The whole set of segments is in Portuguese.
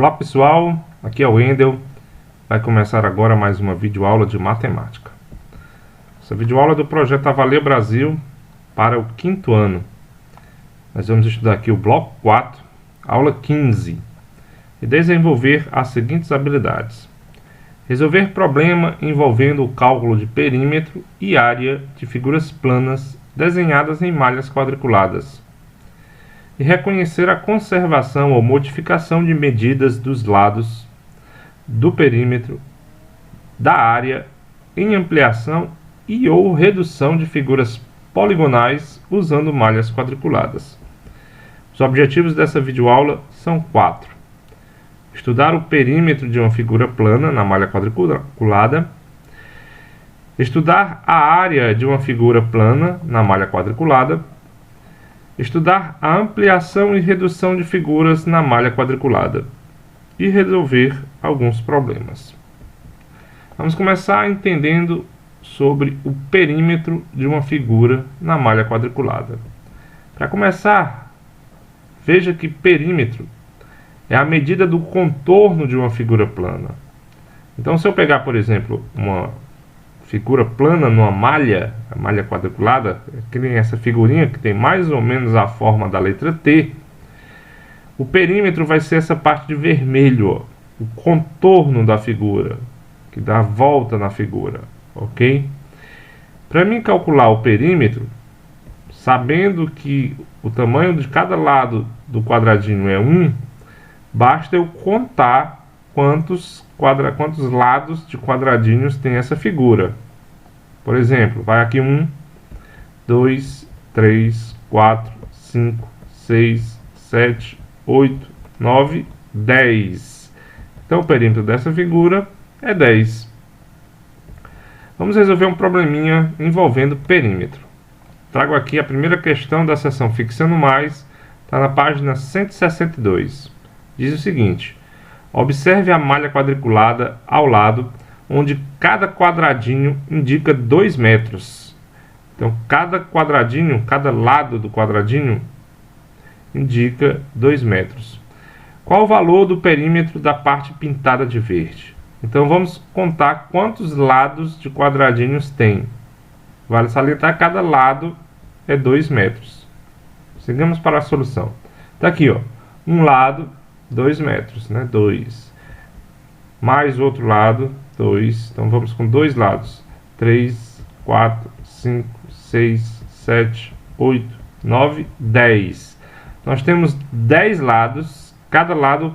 Olá pessoal, aqui é o Wendel. Vai começar agora mais uma videoaula de matemática. Essa videoaula é do projeto Avalia Brasil para o 5º ano. Nós vamos estudar aqui o bloco 4, aula 15, e desenvolver as seguintes habilidades: resolver problema envolvendo o cálculo de perímetro e área de figuras planas desenhadas em malhas quadriculadas, e reconhecer a conservação ou modificação de medidas dos lados do perímetro da área em ampliação e ou redução de figuras poligonais usando malhas quadriculadas. Os objetivos dessa videoaula são 4. Estudar o perímetro de uma figura plana na malha quadriculada. Estudar a área de uma figura plana na malha quadriculada. Estudar a ampliação e redução de figuras na malha quadriculada. E resolver alguns problemas. Vamos começar entendendo sobre o perímetro de uma figura na malha quadriculada. Para começar, veja que perímetro é a medida do contorno de uma figura plana. Então, se eu pegar, por exemplo, uma figura plana numa malha, a malha quadriculada, que nem essa figurinha que tem mais ou menos a forma da letra T, o perímetro vai ser essa parte de vermelho, ó, o contorno da figura, que dá a volta na figura, ok? Para mim calcular o perímetro, sabendo que o tamanho de cada lado do quadradinho é 1, basta eu contar quantos lados de quadradinhos tem essa figura. Por exemplo, vai aqui 1, 2, 3, 4, 5, 6, 7, 8, 9, 10. Então o perímetro dessa figura é 10. Vamos resolver um probleminha envolvendo perímetro. Trago aqui a primeira questão da seção Fixando Mais, está na página 162. Diz o seguinte: observe a malha quadriculada ao lado, onde cada quadradinho indica 2 metros. Então, cada quadradinho, cada lado do quadradinho indica 2 metros. Qual o valor do perímetro da parte pintada de verde? Então, vamos contar quantos lados de quadradinhos tem. Vale salientar que cada lado é 2 metros. Seguimos para a solução. Está aqui, ó, um lado, 2 metros, né? 2. Mais outro lado, 2. Então vamos com 2 lados. 3, 4, 5, 6, 7, 8, 9, 10. Nós temos 10 lados, cada lado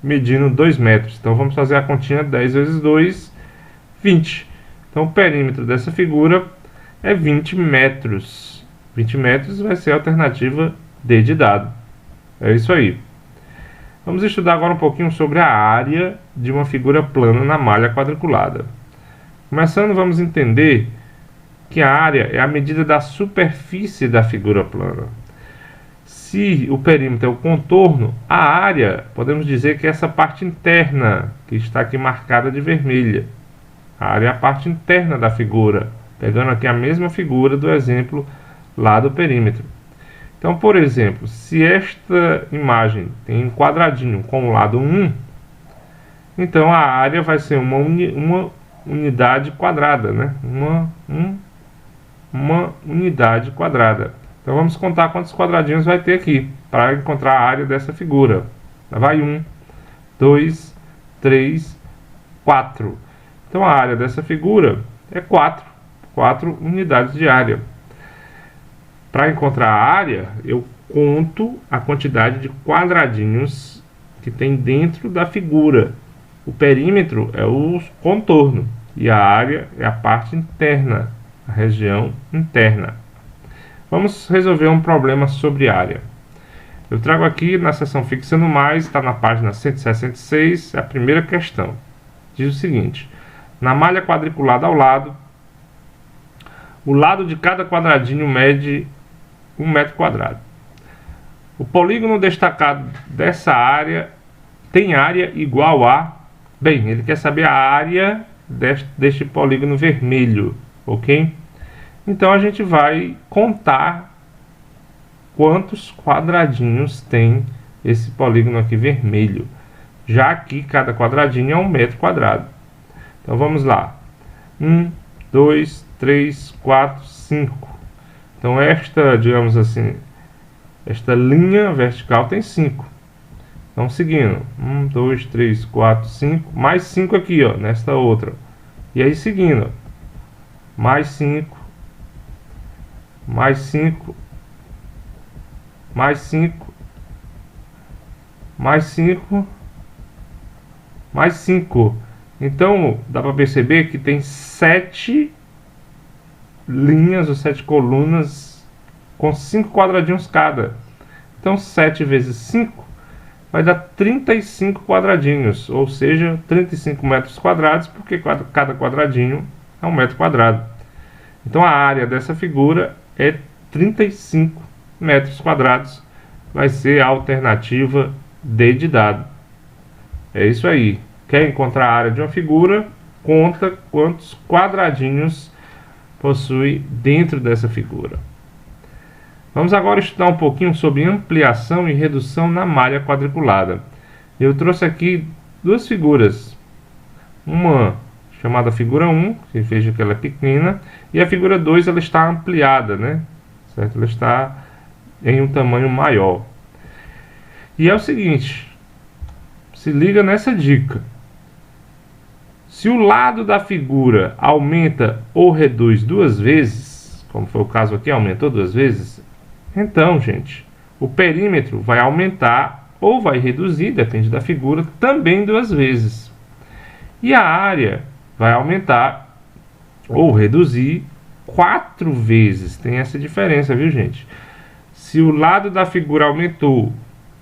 medindo 2 metros. Então vamos fazer a continha: 10 vezes 2, 20. Então o perímetro dessa figura é 20 metros. 20 metros vai ser a alternativa D de dado. É isso aí. Vamos estudar agora um pouquinho sobre a área de uma figura plana na malha quadriculada. Começando, vamos entender que a área é a medida da superfície da figura plana. Se o perímetro é o contorno, a área, podemos dizer que é essa parte interna, que está aqui marcada de vermelha. A área é a parte interna da figura, pegando aqui a mesma figura do exemplo lá do perímetro. Então, por exemplo, se esta imagem tem um quadradinho com o lado 1, então a área vai ser uma unidade quadrada, né? Uma unidade quadrada. Então vamos contar quantos quadradinhos vai ter aqui para encontrar a área dessa figura. Vai 1, 2, 3, 4. Então a área dessa figura é 4 unidades de área. Para encontrar a área, eu conto a quantidade de quadradinhos que tem dentro da figura. O perímetro é o contorno e a área é a parte interna, a região interna. Vamos resolver um problema sobre área. Eu trago aqui na seção Fixando Mais, está na página 166, a primeira questão. Diz o seguinte: na malha quadriculada ao lado, o lado de cada quadradinho mede 1 metro quadrado. O polígono destacado dessa área tem área igual a... Bem, ele quer saber a área deste polígono vermelho, ok? Então a gente vai contar quantos quadradinhos tem esse polígono aqui vermelho. Já aqui, cada quadradinho é 1 metro quadrado. Então vamos lá. 1, 2, 3, 4, 5. Então esta, digamos assim, esta linha vertical tem 5. Então seguindo. 1, 2, 3, 4, 5. Mais 5 aqui, ó, nesta outra. E aí seguindo. Mais 5. Mais 5. Mais 5. Mais 5. Mais 5. Então dá para perceber que tem 7 linhas ou 7 colunas com 5 quadradinhos cada. Então 7 vezes 5 vai dar 35 quadradinhos, ou seja, 35 metros quadrados, porque cada quadradinho é 1 metro quadrado. Então a área dessa figura é 35 metros quadrados. Vai ser a alternativa D de dado. É isso aí. Quer encontrar a área de uma figura? Conta quantos quadradinhos possui dentro dessa figura. Vamos agora estudar um pouquinho sobre ampliação e redução na malha quadriculada. Eu trouxe aqui duas figuras. Uma chamada figura 1, que veja que ela é pequena, e a figura 2 ela está ampliada, né? Certo? Ela está em um tamanho maior. E é o seguinte, se liga nessa dica. Se o lado da figura aumenta ou reduz 2 vezes, como foi o caso aqui, aumentou 2 vezes, então, gente, o perímetro vai aumentar ou vai reduzir, depende da figura, também 2 vezes. E a área vai aumentar ou reduzir 4 vezes. Tem essa diferença, viu, gente? Se o lado da figura aumentou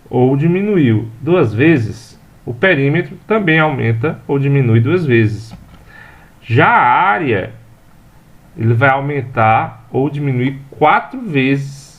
ou diminuiu 2 vezes, o perímetro também aumenta ou diminui 2 vezes. Já a área, ele vai aumentar ou diminuir 4 vezes.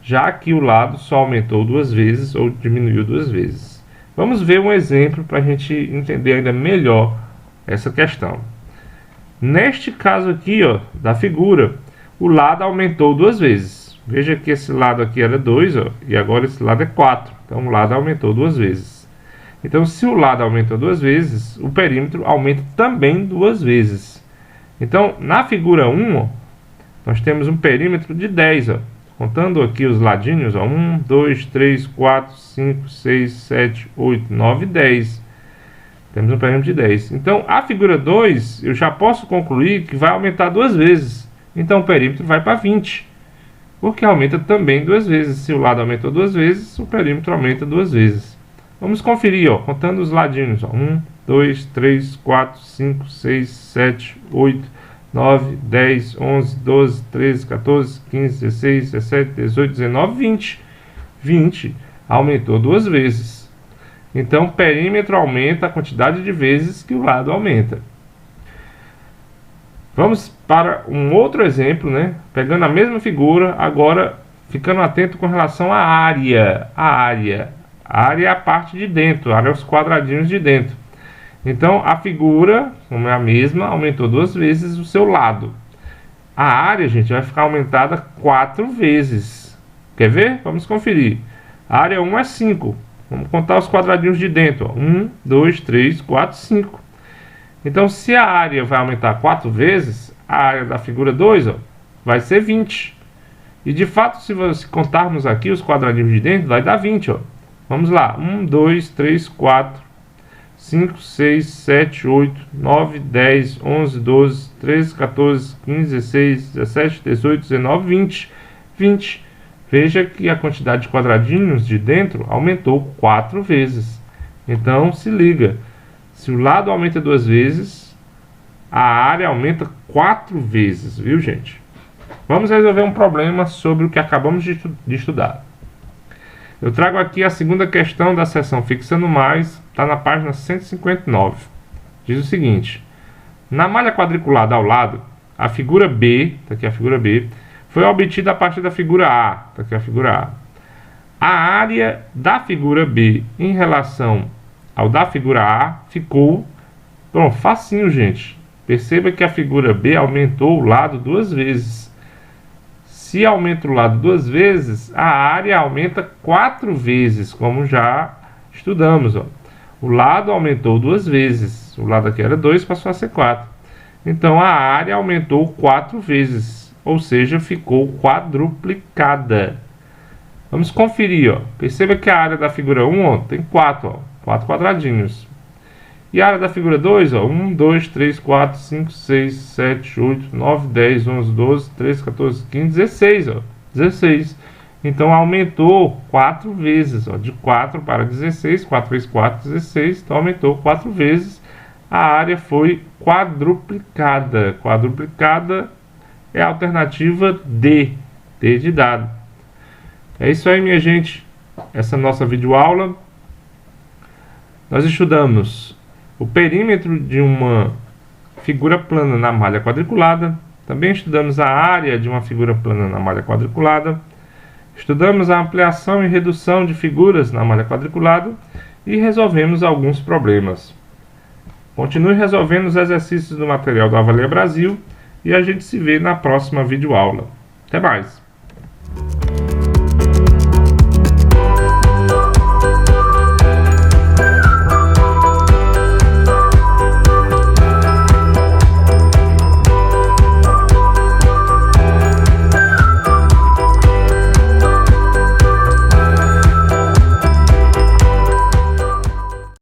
Já aqui o lado só aumentou 2 vezes ou diminuiu 2 vezes. Vamos ver um exemplo para a gente entender ainda melhor essa questão. Neste caso aqui, ó, da figura, o lado aumentou 2 vezes. Veja que esse lado aqui era 2, ó, e agora esse lado é 4. Então o lado aumentou 2 vezes. Então se o lado aumentou 2 vezes, o perímetro aumenta também 2 vezes. Então na figura 1, ó, nós temos um perímetro de 10, ó. Contando aqui os ladinhos, ó, 1, 2, 3, 4, 5, 6, 7, 8, 9, 10. Temos um perímetro de 10. Então a figura 2, eu já posso concluir que vai aumentar 2 vezes. Então o perímetro vai para 20. Porque aumenta também 2 vezes. Se o lado aumentou 2 vezes, o perímetro aumenta 2 vezes. Vamos conferir, ó, contando os ladinhos. Ó, 1, 2, 3, 4, 5, 6, 7, 8, 9, 10, 11, 12, 13, 14, 15, 16, 17, 18, 19, 20. 20 aumentou 2 vezes. Então o perímetro aumenta a quantidade de vezes que o lado aumenta. Vamos para um outro exemplo, né? Pegando a mesma figura, agora ficando atento com relação à área. A área é a parte de dentro, a área é os quadradinhos de dentro. Então a figura, como é a mesma, aumentou 2 vezes o seu lado. A área, gente, vai ficar aumentada 4 vezes. Quer ver? Vamos conferir. A área 1 é 5. Vamos contar os quadradinhos de dentro. 1, 2, 3, 4, 5. Então, se a área vai aumentar 4 vezes, a área da figura 2, ó, vai ser 20. E de fato, se contarmos aqui os quadradinhos de dentro, vai dar 20. Ó. Vamos lá. 1, 2, 3, 4, 5, 6, 7, 8, 9, 10, 11, 12, 13, 14, 15, 16, 17, 18, 19, 20. 20. Veja que a quantidade de quadradinhos de dentro aumentou 4 vezes. Então, se liga. Se o lado aumenta 2 vezes, a área aumenta 4 vezes, viu, gente? Vamos resolver um problema sobre o que acabamos de estudar. Eu trago aqui a segunda questão da seção Fixando Mais, está na página 159. Diz o seguinte: na malha quadriculada ao lado, a figura B, está aqui a figura B, foi obtida a partir da figura A, está aqui a figura A. A área da figura B em relação ao da figura A ficou, pronto, facinho, gente. Perceba que a figura B aumentou o lado 2 vezes. Se aumenta o lado 2 vezes, a área aumenta 4 vezes, como já Estudamos, ó. O lado aumentou 2 vezes. O lado aqui era 2, passou a ser 4. Então a área aumentou 4 vezes, ou seja, ficou quadruplicada. Vamos conferir, ó. Perceba que a área da figura 1, ó, tem 4, ó, 4 quadradinhos. E a área da figura 2, ó, 1, 2, 3, 4, 5, 6, 7, 8, 9, 10, 11, 12, 13, 14, 15, 16, ó, 16. Então aumentou 4 vezes, ó, de 4 para 16, 4 vezes 4, 16, então aumentou 4 vezes. A área foi quadruplicada. Quadruplicada é a alternativa D, D de dado. É isso aí, minha gente. Essa é a nossa videoaula. Nós estudamos o perímetro de uma figura plana na malha quadriculada. Também estudamos a área de uma figura plana na malha quadriculada. Estudamos a ampliação e redução de figuras na malha quadriculada e resolvemos alguns problemas. Continue resolvendo os exercícios do material do Avalia Brasil e a gente se vê na próxima videoaula. Até mais!